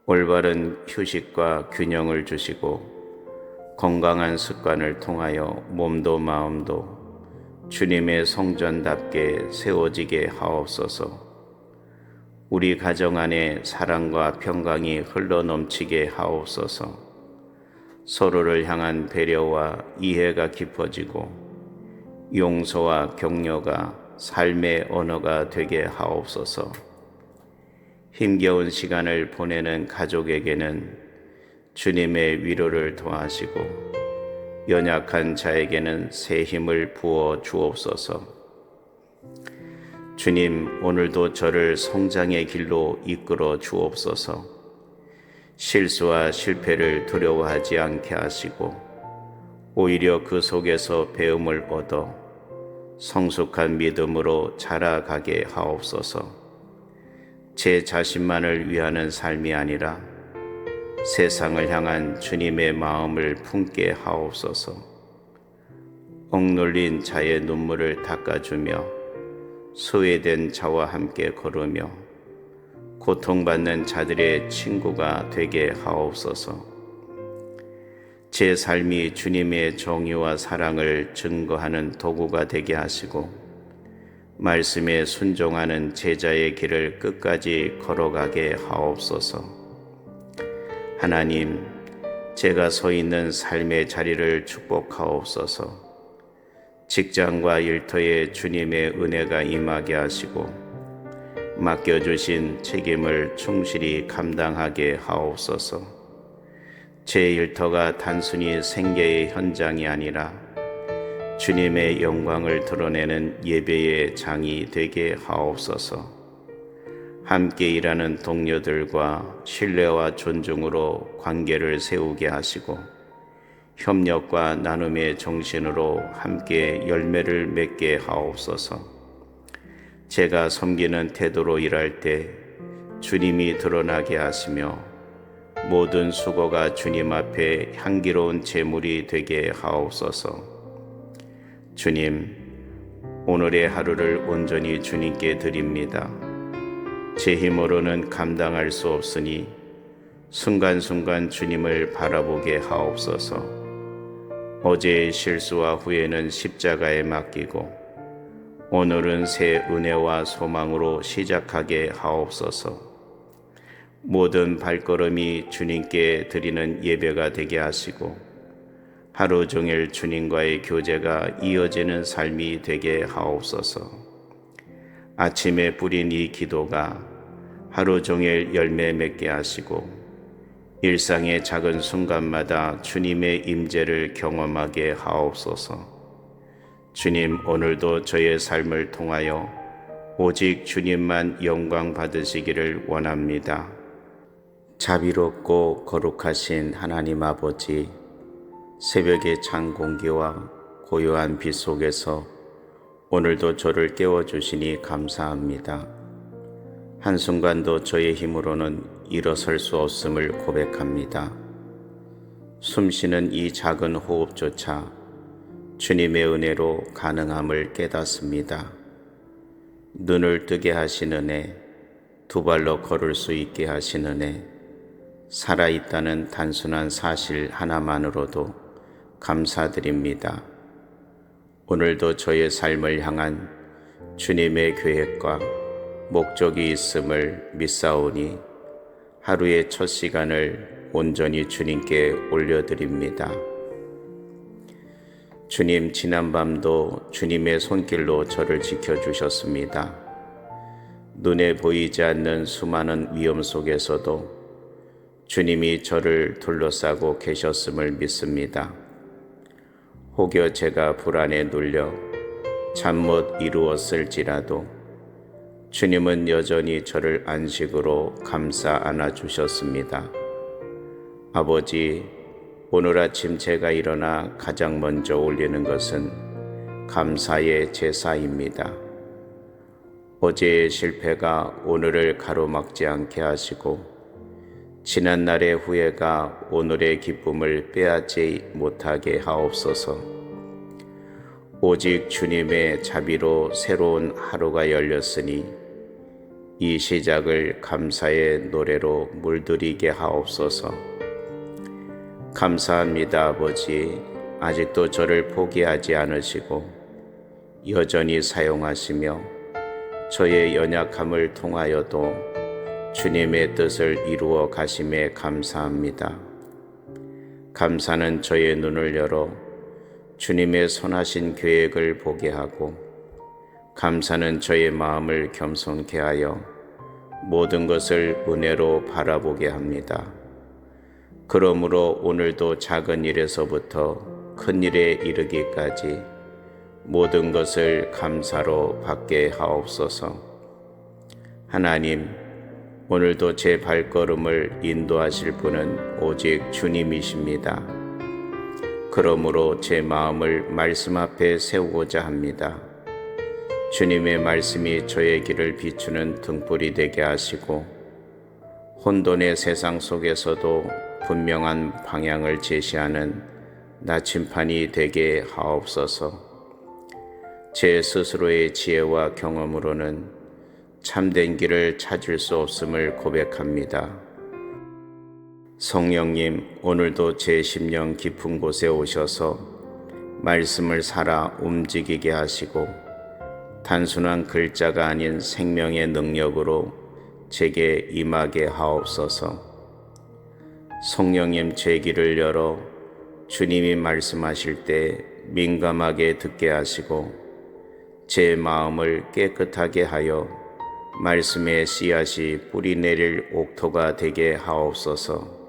올바른 휴식과 균형을 주시고 건강한 습관을 통하여 몸도 마음도 주님의 성전답게 세워지게 하옵소서. 우리 가정 안에 사랑과 평강이 흘러넘치게 하옵소서. 서로를 향한 배려와 이해가 깊어지고 용서와 격려가 삶의 언어가 되게 하옵소서. 힘겨운 시간을 보내는 가족에게는 주님의 위로를 더하시고 연약한 자에게는 새 힘을 부어 주옵소서. 주님, 오늘도 저를 성장의 길로 이끌어 주옵소서. 실수와 실패를 두려워하지 않게 하시고 오히려 그 속에서 배움을 얻어 성숙한 믿음으로 자라가게 하옵소서. 제 자신만을 위하는 삶이 아니라 세상을 향한 주님의 마음을 품게 하옵소서. 억눌린 자의 눈물을 닦아주며 소외된 자와 함께 걸으며 고통받는 자들의 친구가 되게 하옵소서. 제 삶이 주님의 정의와 사랑을 증거하는 도구가 되게 하시고 말씀에 순종하는 제자의 길을 끝까지 걸어가게 하옵소서. 하나님, 제가 서 있는 삶의 자리를 축복하옵소서. 직장과 일터에 주님의 은혜가 임하게 하시고 맡겨주신 책임을 충실히 감당하게 하옵소서. 제 일터가 단순히 생계의 현장이 아니라 주님의 영광을 드러내는 예배의 장이 되게 하옵소서. 함께 일하는 동료들과 신뢰와 존중으로 관계를 세우게 하시고 협력과 나눔의 정신으로 함께 열매를 맺게 하옵소서. 제가 섬기는 태도로 일할 때 주님이 드러나게 하시며 모든 수고가 주님 앞에 향기로운 제물이 되게 하옵소서. 주님, 오늘의 하루를 온전히 주님께 드립니다. 제 힘으로는 감당할 수 없으니 순간순간 주님을 바라보게 하옵소서. 어제의 실수와 후회는 십자가에 맡기고 오늘은 새 은혜와 소망으로 시작하게 하옵소서. 모든 발걸음이 주님께 드리는 예배가 되게 하시고 하루 종일 주님과의 교제가 이어지는 삶이 되게 하옵소서. 아침에 뿌린 이 기도가 하루 종일 열매 맺게 하시고 일상의 작은 순간마다 주님의 임재를 경험하게 하옵소서. 주님, 오늘도 저의 삶을 통하여 오직 주님만 영광 받으시기를 원합니다. 자비롭고 거룩하신 하나님 아버지, 새벽의 찬 공기와 고요한 빛 속에서 오늘도 저를 깨워주시니 감사합니다. 한순간도 저의 힘으로는 일어설 수 없음을 고백합니다. 숨쉬는 이 작은 호흡조차 주님의 은혜로 가능함을 깨닫습니다. 눈을 뜨게 하시는 애, 두 발로 걸을 수 있게 하시는 애, 살아있다는 단순한 사실 하나만으로도 감사드립니다. 오늘도 저의 삶을 향한 주님의 계획과 목적이 있음을 믿사오니 하루의 첫 시간을 온전히 주님께 올려드립니다. 주님, 지난밤도 주님의 손길로 저를 지켜주셨습니다. 눈에 보이지 않는 수많은 위험 속에서도 주님이 저를 둘러싸고 계셨음을 믿습니다. 혹여 제가 불안에 눌려 잠 못 이루었을지라도 주님은 여전히 저를 안식으로 감싸 안아주셨습니다. 아버지, 오늘 아침 제가 일어나 가장 먼저 올리는 것은 감사의 제사입니다. 어제의 실패가 오늘을 가로막지 않게 하시고 지난날의 후회가 오늘의 기쁨을 빼앗지 못하게 하옵소서. 오직 주님의 자비로 새로운 하루가 열렸으니 이 시작을 감사의 노래로 물들이게 하옵소서. 감사합니다, 아버지. 아직도 저를 포기하지 않으시고 여전히 사용하시며 저의 연약함을 통하여도 주님의 뜻을 이루어 가심에 감사합니다. 감사는 저의 눈을 열어 주님의 선하신 계획을 보게 하고 감사는 저의 마음을 겸손케 하여 모든 것을 은혜로 바라보게 합니다. 그러므로 오늘도 작은 일에서부터 큰 일에 이르기까지 모든 것을 감사로 받게 하옵소서. 하나님, 오늘도 제 발걸음을 인도하실 분은 오직 주님이십니다. 그러므로 제 마음을 말씀 앞에 세우고자 합니다. 주님의 말씀이 저의 길을 비추는 등불이 되게 하시고 혼돈의 세상 속에서도 분명한 방향을 제시하는 나침판이 되게 하옵소서. 제 스스로의 지혜와 경험으로는 참된 길을 찾을 수 없음을 고백합니다. 성령님, 오늘도 제 심령 깊은 곳에 오셔서 말씀을 살아 움직이게 하시고 단순한 글자가 아닌 생명의 능력으로 제게 임하게 하옵소서. 성령님, 제 귀를 열어 주님이 말씀하실 때 민감하게 듣게 하시고 제 마음을 깨끗하게 하여 말씀의 씨앗이 뿌리 내릴 옥토가 되게 하옵소서.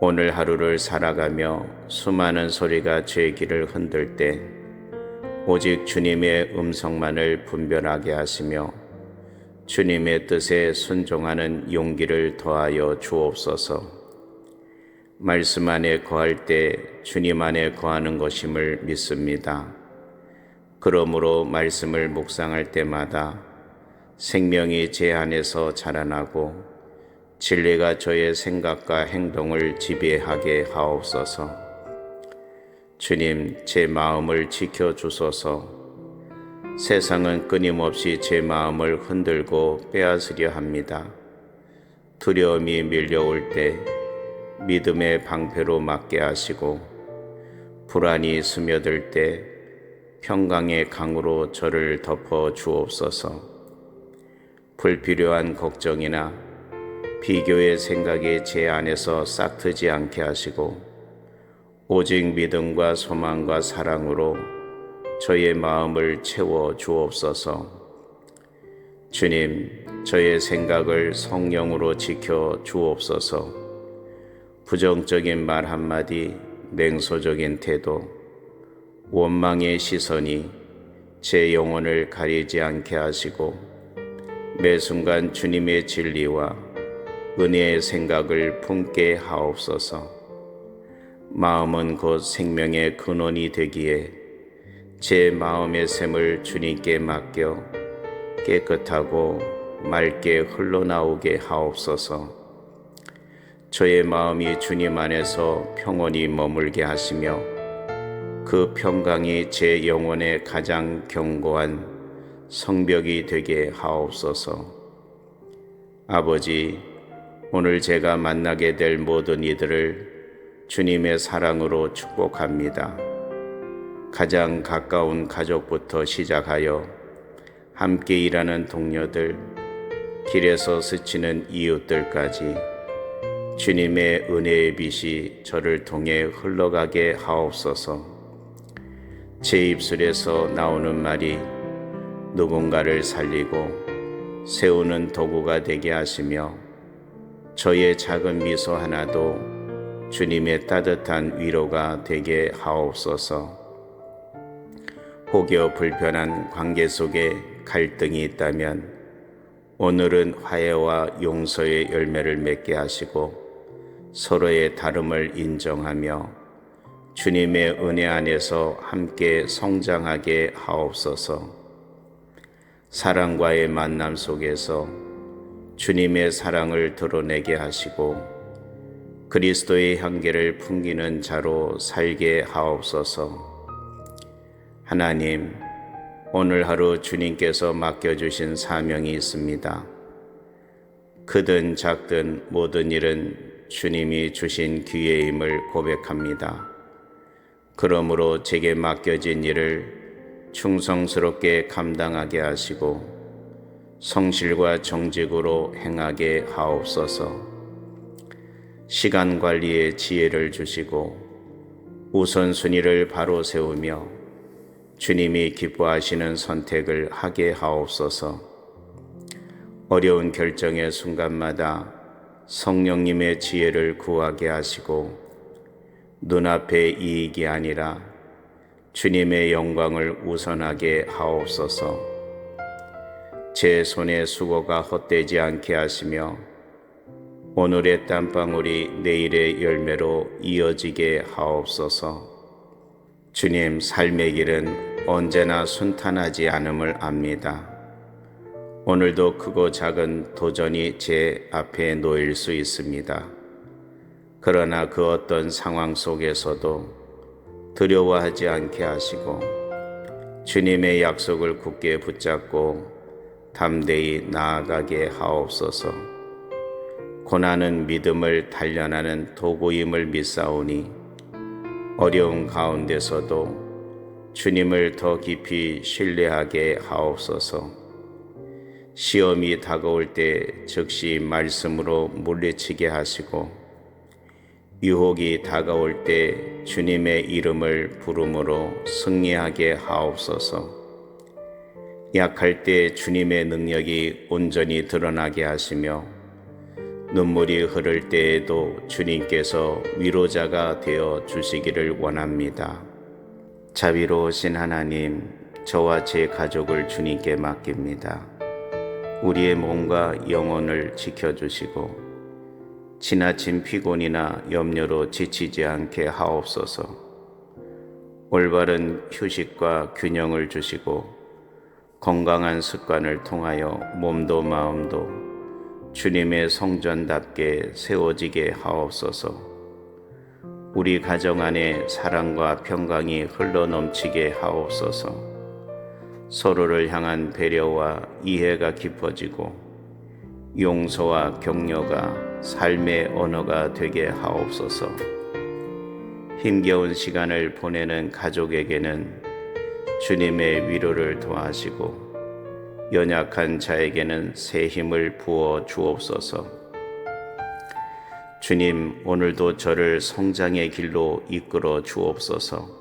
오늘 하루를 살아가며 수많은 소리가 제 귀를 흔들 때 오직 주님의 음성만을 분별하게 하시며 주님의 뜻에 순종하는 용기를 더하여 주옵소서. 말씀 안에 거할 때 주님 안에 거하는 것임을 믿습니다. 그러므로 말씀을 묵상할 때마다 생명이 제 안에서 자라나고 진리가 저의 생각과 행동을 지배하게 하옵소서. 주님, 제 마음을 지켜주소서. 세상은 끊임없이 제 마음을 흔들고 빼앗으려 합니다. 두려움이 밀려올 때 믿음의 방패로 막게 하시고 불안이 스며들 때 평강의 강으로 저를 덮어 주옵소서. 불필요한 걱정이나 비교의 생각이 제 안에서 싹트지 않게 하시고 오직 믿음과 소망과 사랑으로 저의 마음을 채워 주옵소서. 주님, 저의 생각을 성령으로 지켜 주옵소서. 부정적인 말 한마디, 냉소적인 태도, 원망의 시선이 제 영혼을 가리지 않게 하시고 매 순간 주님의 진리와 은혜의 생각을 품게 하옵소서. 마음은 곧 생명의 근원이 되기에 제 마음의 샘을 주님께 맡겨 깨끗하고 맑게 흘러나오게 하옵소서. 저의 마음이 주님 안에서 평온히 머물게 하시며 그 평강이 제 영혼의 가장 견고한 성벽이 되게 하옵소서. 아버지, 오늘 제가 만나게 될 모든 이들을 주님의 사랑으로 축복합니다. 가장 가까운 가족부터 시작하여 함께 일하는 동료들, 길에서 스치는 이웃들까지 주님의 은혜의 빛이 저를 통해 흘러가게 하옵소서. 제 입술에서 나오는 말이 누군가를 살리고 세우는 도구가 되게 하시며 저의 작은 미소 하나도 주님의 따뜻한 위로가 되게 하옵소서. 혹여 불편한 관계 속에 갈등이 있다면 오늘은 화해와 용서의 열매를 맺게 하시고 서로의 다름을 인정하며 주님의 은혜 안에서 함께 성장하게 하옵소서. 사랑과의 만남 속에서 주님의 사랑을 드러내게 하시고 그리스도의 향기를 풍기는 자로 살게 하옵소서. 하나님, 오늘 하루 주님께서 맡겨주신 사명이 있습니다. 크든 작든 모든 일은 주님이 주신 기회임을 고백합니다. 그러므로 제게 맡겨진 일을 충성스럽게 감당하게 하시고 성실과 정직으로 행하게 하옵소서. 시간 관리에 지혜를 주시고 우선순위를 바로 세우며 주님이 기뻐하시는 선택을 하게 하옵소서. 어려운 결정의 순간마다 성령님의 지혜를 구하게 하시고 눈앞의 이익이 아니라 주님의 영광을 우선하게 하옵소서. 제 손의 수고가 헛되지 않게 하시며 오늘의 땀방울이 내일의 열매로 이어지게 하옵소서. 주님, 삶의 길은 언제나 순탄하지 않음을 압니다. 오늘도 크고 작은 도전이 제 앞에 놓일 수 있습니다. 그러나 그 어떤 상황 속에서도 두려워하지 않게 하시고 주님의 약속을 굳게 붙잡고 담대히 나아가게 하옵소서. 고난은 믿음을 단련하는 도구임을 믿사오니 어려운 가운데서도 주님을 더 깊이 신뢰하게 하옵소서. 시험이 다가올 때 즉시 말씀으로 물리치게 하시고 유혹이 다가올 때 주님의 이름을 부름으로 승리하게 하옵소서. 약할 때 주님의 능력이 온전히 드러나게 하시며 눈물이 흐를 때에도 주님께서 위로자가 되어 주시기를 원합니다. 자비로우신 하나님, 저와 제 가족을 주님께 맡깁니다. 우리의 몸과 영혼을 지켜주시고 지나친 피곤이나 염려로 지치지 않게 하옵소서. 올바른 휴식과 균형을 주시고 건강한 습관을 통하여 몸도 마음도 주님의 성전답게 세워지게 하옵소서. 우리 가정 안에 사랑과 평강이 흘러넘치게 하옵소서. 서로를 향한 배려와 이해가 깊어지고 용서와 격려가 삶의 언어가 되게 하옵소서. 힘겨운 시간을 보내는 가족에게는 주님의 위로를 더하시고 연약한 자에게는 새 힘을 부어 주옵소서. 주님, 오늘도 저를 성장의 길로 이끌어 주옵소서.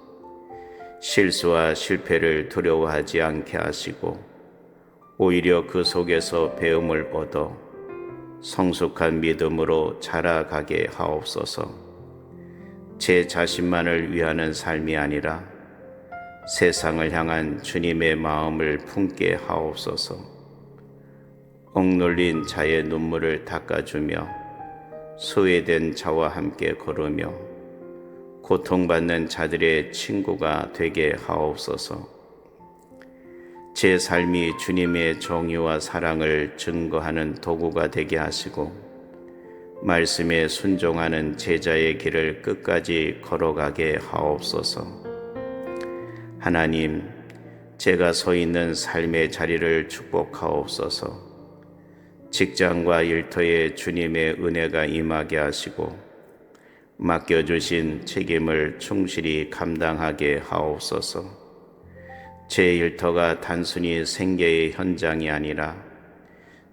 실수와 실패를 두려워하지 않게 하시고 오히려 그 속에서 배움을 얻어 성숙한 믿음으로 자라가게 하옵소서. 제 자신만을 위하는 삶이 아니라 세상을 향한 주님의 마음을 품게 하옵소서. 억눌린 자의 눈물을 닦아주며 소외된 자와 함께 걸으며 고통받는 자들의 친구가 되게 하옵소서. 제 삶이 주님의 정의와 사랑을 증거하는 도구가 되게 하시고 말씀에 순종하는 제자의 길을 끝까지 걸어가게 하옵소서. 하나님, 제가 서 있는 삶의 자리를 축복하옵소서. 직장과 일터에 주님의 은혜가 임하게 하시고 맡겨주신 책임을 충실히 감당하게 하옵소서. 제 일터가 단순히 생계의 현장이 아니라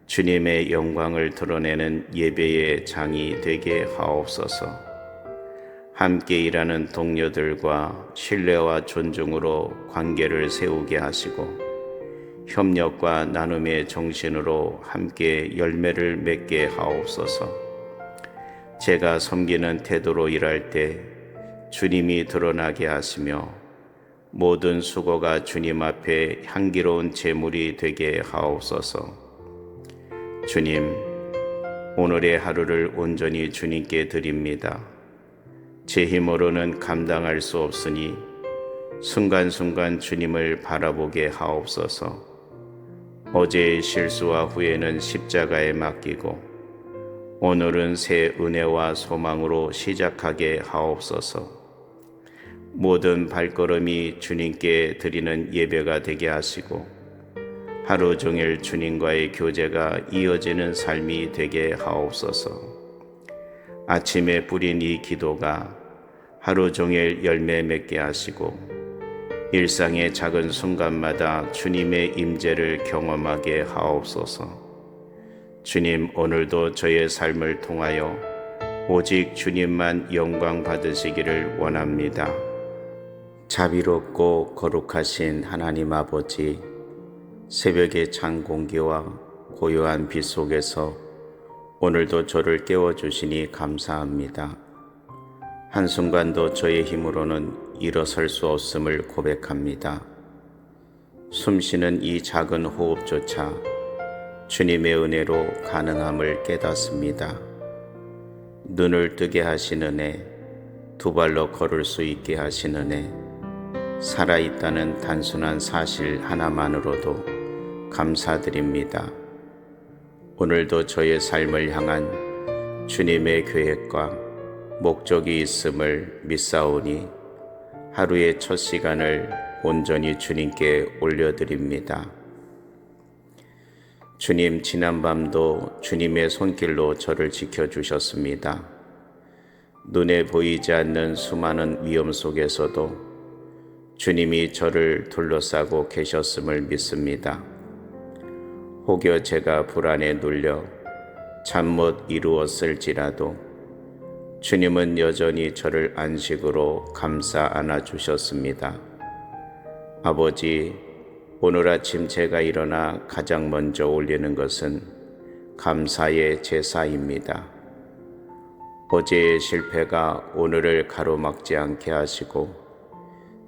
주님의 영광을 드러내는 예배의 장이 되게 하옵소서. 함께 일하는 동료들과 신뢰와 존중으로 관계를 세우게 하시고 협력과 나눔의 정신으로 함께 열매를 맺게 하옵소서. 제가 섬기는 태도로 일할 때 주님이 드러나게 하시며 모든 수고가 주님 앞에 향기로운 제물이 되게 하옵소서. 주님, 오늘의 하루를 온전히 주님께 드립니다. 제 힘으로는 감당할 수 없으니 순간순간 주님을 바라보게 하옵소서. 어제의 실수와 후회는 십자가에 맡기고 오늘은 새 은혜와 소망으로 시작하게 하옵소서. 모든 발걸음이 주님께 드리는 예배가 되게 하시고 하루 종일 주님과의 교제가 이어지는 삶이 되게 하옵소서. 아침에 뿌린 이 기도가 하루 종일 열매 맺게 하시고 일상의 작은 순간마다 주님의 임재를 경험하게 하옵소서. 주님, 오늘도 저의 삶을 통하여 오직 주님만 영광 받으시기를 원합니다. 자비롭고 거룩하신 하나님 아버지, 새벽의 찬 공기와 고요한 빛 속에서 오늘도 저를 깨워주시니 감사합니다. 한순간도 저의 힘으로는 일어설 수 없음을 고백합니다. 숨쉬는 이 작은 호흡조차 주님의 은혜로 가능함을 깨닫습니다. 눈을 뜨게 하시는 애, 두 발로 걸을 수 있게 하시는 애, 살아있다는 단순한 사실 하나만으로도 감사드립니다. 오늘도 저의 삶을 향한 주님의 계획과 목적이 있음을 믿사오니 하루의 첫 시간을 온전히 주님께 올려드립니다. 주님, 지난밤도 주님의 손길로 저를 지켜주셨습니다. 눈에 보이지 않는 수많은 위험 속에서도 주님이 저를 둘러싸고 계셨음을 믿습니다. 혹여 제가 불안에 눌려 잠 못 이루었을지라도 주님은 여전히 저를 안식으로 감싸 안아주셨습니다. 아버지, 오늘 아침 제가 일어나 가장 먼저 올리는 것은 감사의 제사입니다. 어제의 실패가 오늘을 가로막지 않게 하시고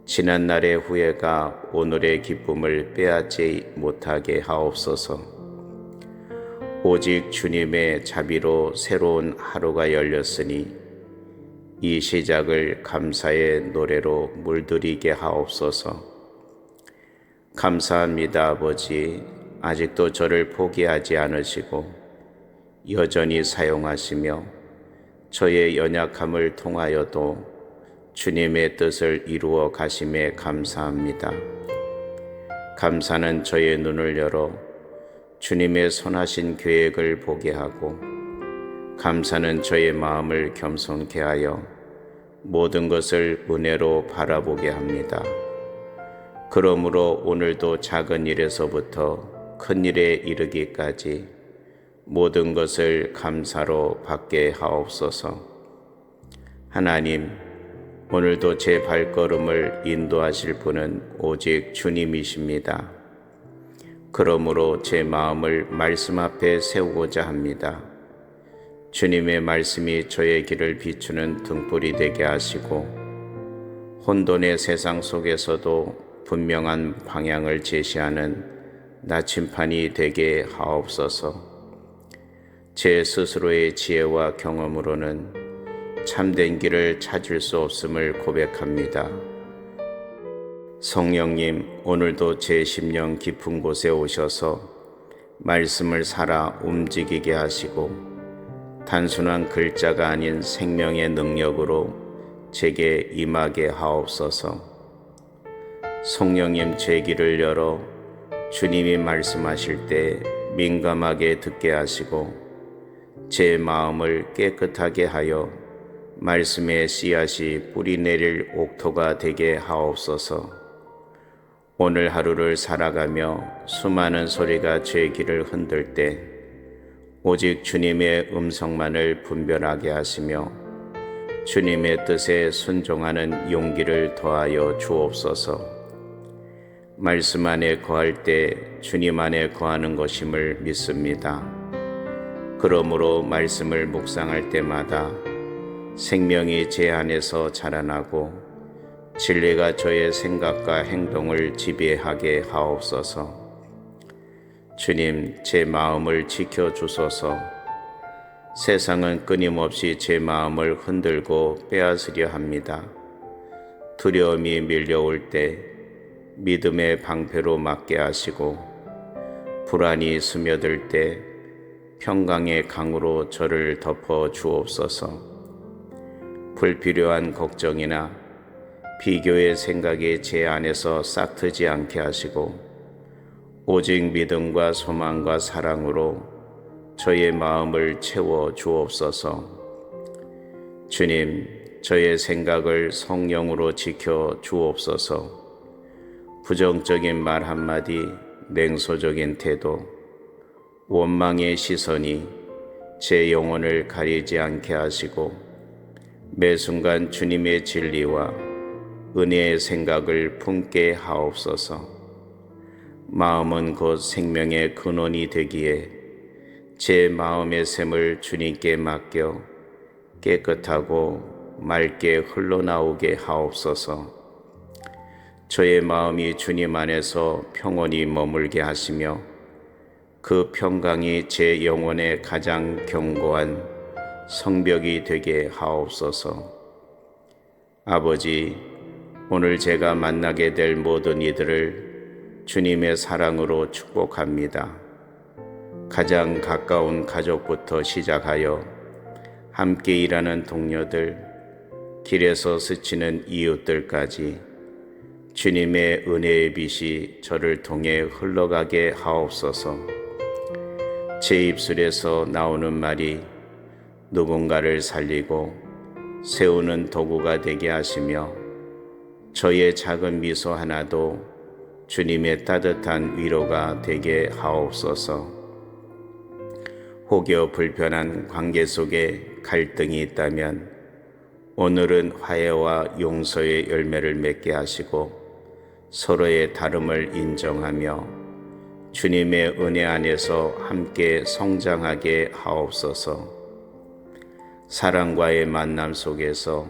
지난날의 후회가 오늘의 기쁨을 빼앗지 못하게 하옵소서. 오직 주님의 자비로 새로운 하루가 열렸으니 이 시작을 감사의 노래로 물들이게 하옵소서. 감사합니다, 아버지. 아직도 저를 포기하지 않으시고 여전히 사용하시며 저의 연약함을 통하여도 주님의 뜻을 이루어 가심에 감사합니다. 감사는 저의 눈을 열어 주님의 선하신 계획을 보게 하고, 감사는 저의 마음을 겸손케 하여 모든 것을 은혜로 바라보게 합니다. 그러므로 오늘도 작은 일에서부터 큰 일에 이르기까지 모든 것을 감사로 받게 하옵소서. 하나님, 오늘도 제 발걸음을 인도하실 분은 오직 주님이십니다. 그러므로 제 마음을 말씀 앞에 세우고자 합니다. 주님의 말씀이 저의 길을 비추는 등불이 되게 하시고, 혼돈의 세상 속에서도 분명한 방향을 제시하는 나침판이 되게 하옵소서. 제 스스로의 지혜와 경험으로는 참된 길을 찾을 수 없음을 고백합니다. 성령님, 오늘도 제 심령 깊은 곳에 오셔서 말씀을 살아 움직이게 하시고, 단순한 글자가 아닌 생명의 능력으로 제게 임하게 하옵소서. 성령님, 제 귀를 열어 주님이 말씀하실 때 민감하게 듣게 하시고, 제 마음을 깨끗하게 하여 말씀의 씨앗이 뿌리 내릴 옥토가 되게 하옵소서. 오늘 하루를 살아가며 수많은 소리가 제 귀를 흔들 때 오직 주님의 음성만을 분별하게 하시며 주님의 뜻에 순종하는 용기를 더하여 주옵소서. 말씀 안에 거할 때 주님 안에 거하는 것임을 믿습니다. 그러므로 말씀을 묵상할 때마다 생명이 제 안에서 자라나고 진리가 저의 생각과 행동을 지배하게 하옵소서. 주님, 제 마음을 지켜주소서. 세상은 끊임없이 제 마음을 흔들고 빼앗으려 합니다. 두려움이 밀려올 때 믿음의 방패로 막게 하시고, 불안이 스며들 때 평강의 강으로 저를 덮어 주옵소서. 불필요한 걱정이나 비교의 생각이 제 안에서 싹트지 않게 하시고, 오직 믿음과 소망과 사랑으로 저의 마음을 채워 주옵소서. 주님, 저의 생각을 성령으로 지켜 주옵소서. 부정적인 말 한마디, 냉소적인 태도, 원망의 시선이 제 영혼을 가리지 않게 하시고, 매 순간 주님의 진리와 은혜의 생각을 품게 하옵소서. 마음은 곧 생명의 근원이 되기에 제 마음의 샘을 주님께 맡겨 깨끗하고 맑게 흘러나오게 하옵소서. 저의 마음이 주님 안에서 평온히 머물게 하시며 그 평강이 제 영혼의 가장 견고한 성벽이 되게 하옵소서. 아버지, 오늘 제가 만나게 될 모든 이들을 주님의 사랑으로 축복합니다. 가장 가까운 가족부터 시작하여 함께 일하는 동료들, 길에서 스치는 이웃들까지 주님의 은혜의 빛이 저를 통해 흘러가게 하옵소서. 제 입술에서 나오는 말이 누군가를 살리고 세우는 도구가 되게 하시며, 저의 작은 미소 하나도 주님의 따뜻한 위로가 되게 하옵소서. 혹여 불편한 관계 속에 갈등이 있다면 오늘은 화해와 용서의 열매를 맺게 하시고 서로의 다름을 인정하며 주님의 은혜 안에서 함께 성장하게 하옵소서. 사랑과의 만남 속에서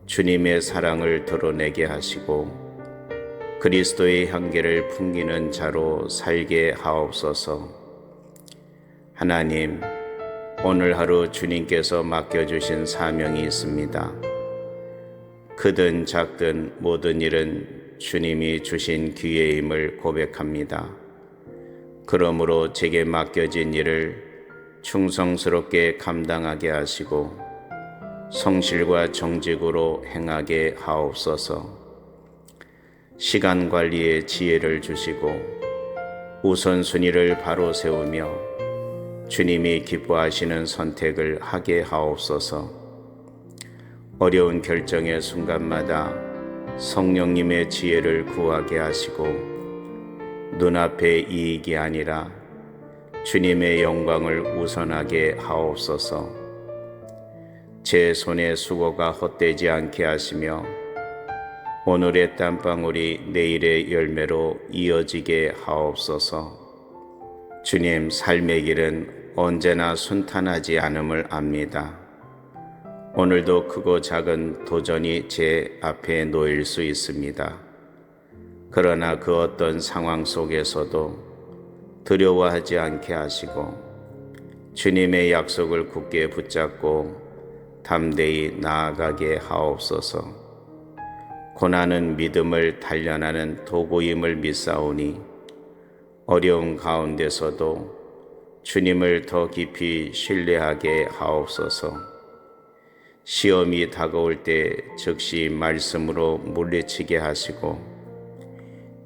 주님의 사랑을 드러내게 하시고 그리스도의 향기를 풍기는 자로 살게 하옵소서. 하나님, 오늘 하루 주님께서 맡겨주신 사명이 있습니다. 크든 작든 모든 일은 주님이 주신 기회임을 고백합니다. 그러므로 제게 맡겨진 일을 충성스럽게 감당하게 하시고 성실과 정직으로 행하게 하옵소서. 시간 관리에 지혜를 주시고 우선순위를 바로 세우며 주님이 기뻐하시는 선택을 하게 하옵소서. 어려운 결정의 순간마다 성령님의 지혜를 구하게 하시고 눈앞의 이익이 아니라 주님의 영광을 우선하게 하옵소서. 제 손의 수고가 헛되지 않게 하시며 오늘의 땀방울이 내일의 열매로 이어지게 하옵소서. 주님, 삶의 길은 언제나 순탄하지 않음을 압니다. 오늘도 크고 작은 도전이 제 앞에 놓일 수 있습니다. 그러나 그 어떤 상황 속에서도 두려워하지 않게 하시고 주님의 약속을 굳게 붙잡고 담대히 나아가게 하옵소서. 고난은 믿음을 단련하는 도구임을 믿사오니 어려운 가운데서도 주님을 더 깊이 신뢰하게 하옵소서. 시험이 다가올 때 즉시 말씀으로 물리치게 하시고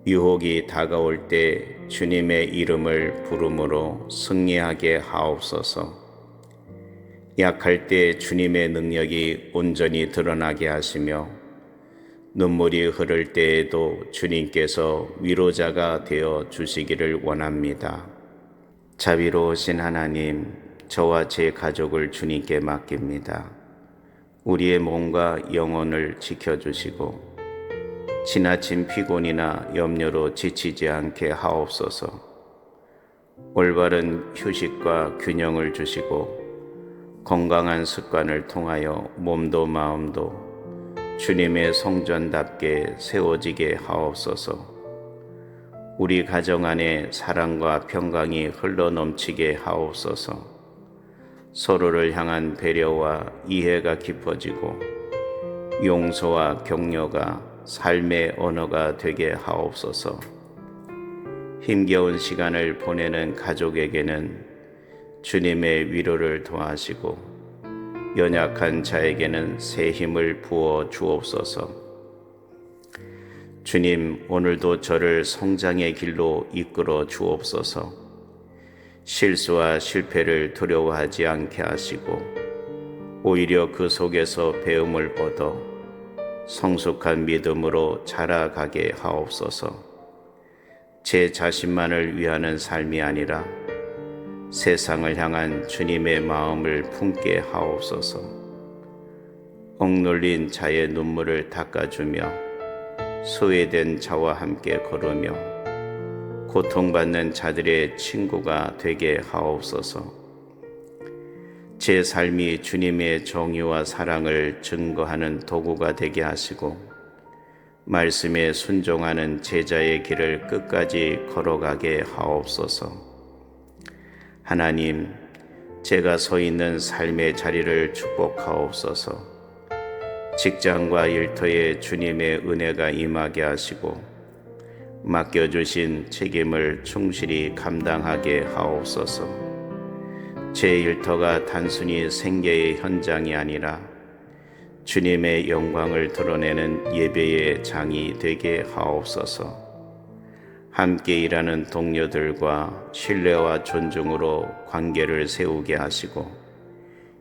유혹이 다가올 때 주님의 이름을 부름으로 승리하게 하옵소서. 약할 때 주님의 능력이 온전히 드러나게 하시며 눈물이 흐를 때에도 주님께서 위로자가 되어 주시기를 원합니다. 자비로우신 하나님, 저와 제 가족을 주님께 맡깁니다. 우리의 몸과 영혼을 지켜주시고 지나친 피곤이나 염려로 지치지 않게 하옵소서. 올바른 휴식과 균형을 주시고 건강한 습관을 통하여 몸도 마음도 주님의 성전답게 세워지게 하옵소서. 우리 가정 안에 사랑과 평강이 흘러넘치게 하옵소서. 서로를 향한 배려와 이해가 깊어지고 용서와 격려가 삶의 언어가 되게 하옵소서. 힘겨운 시간을 보내는 가족에게는 주님의 위로를 더하시고 연약한 자에게는 새 힘을 부어 주옵소서. 주님, 오늘도 저를 성장의 길로 이끌어 주옵소서. 실수와 실패를 두려워하지 않게 하시고 오히려 그 속에서 배움을 얻어 성숙한 믿음으로 자라가게 하옵소서. 제 자신만을 위하는 삶이 아니라 세상을 향한 주님의 마음을 품게 하옵소서. 억눌린 자의 눈물을 닦아주며 소외된 자와 함께 걸으며 고통받는 자들의 친구가 되게 하옵소서. 제 삶이 주님의 정의와 사랑을 증거하는 도구가 되게 하시고 말씀에 순종하는 제자의 길을 끝까지 걸어가게 하옵소서. 하나님, 제가 서 있는 삶의 자리를 축복하옵소서. 직장과 일터에 주님의 은혜가 임하게 하시고 맡겨주신 책임을 충실히 감당하게 하옵소서. 제 일터가 단순히 생계의 현장이 아니라 주님의 영광을 드러내는 예배의 장이 되게 하옵소서. 함께 일하는 동료들과 신뢰와 존중으로 관계를 세우게 하시고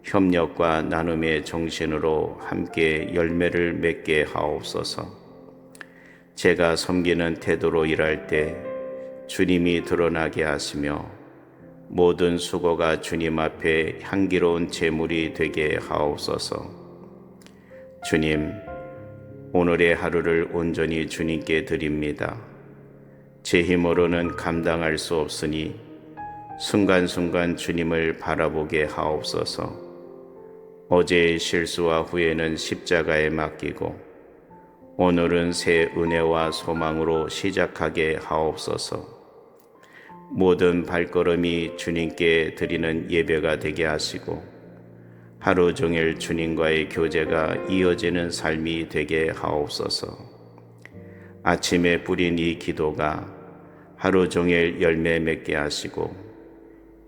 협력과 나눔의 정신으로 함께 열매를 맺게 하옵소서. 제가 섬기는 태도로 일할 때 주님이 드러나게 하시며 모든 수고가 주님 앞에 향기로운 제물이 되게 하옵소서. 주님, 오늘의 하루를 온전히 주님께 드립니다. 제 힘으로는 감당할 수 없으니 순간순간 주님을 바라보게 하옵소서. 어제의 실수와 후회는 십자가에 맡기고 오늘은 새 은혜와 소망으로 시작하게 하옵소서. 모든 발걸음이 주님께 드리는 예배가 되게 하시고 하루 종일 주님과의 교제가 이어지는 삶이 되게 하옵소서. 아침에 뿌린 이 기도가 하루 종일 열매 맺게 하시고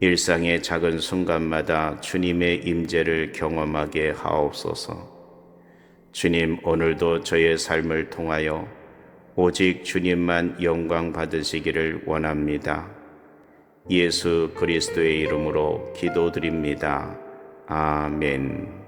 일상의 작은 순간마다 주님의 임재를 경험하게 하옵소서. 주님, 오늘도 저의 삶을 통하여 오직 주님만 영광 받으시기를 원합니다. 예수 그리스도의 이름으로 기도드립니다. 아멘.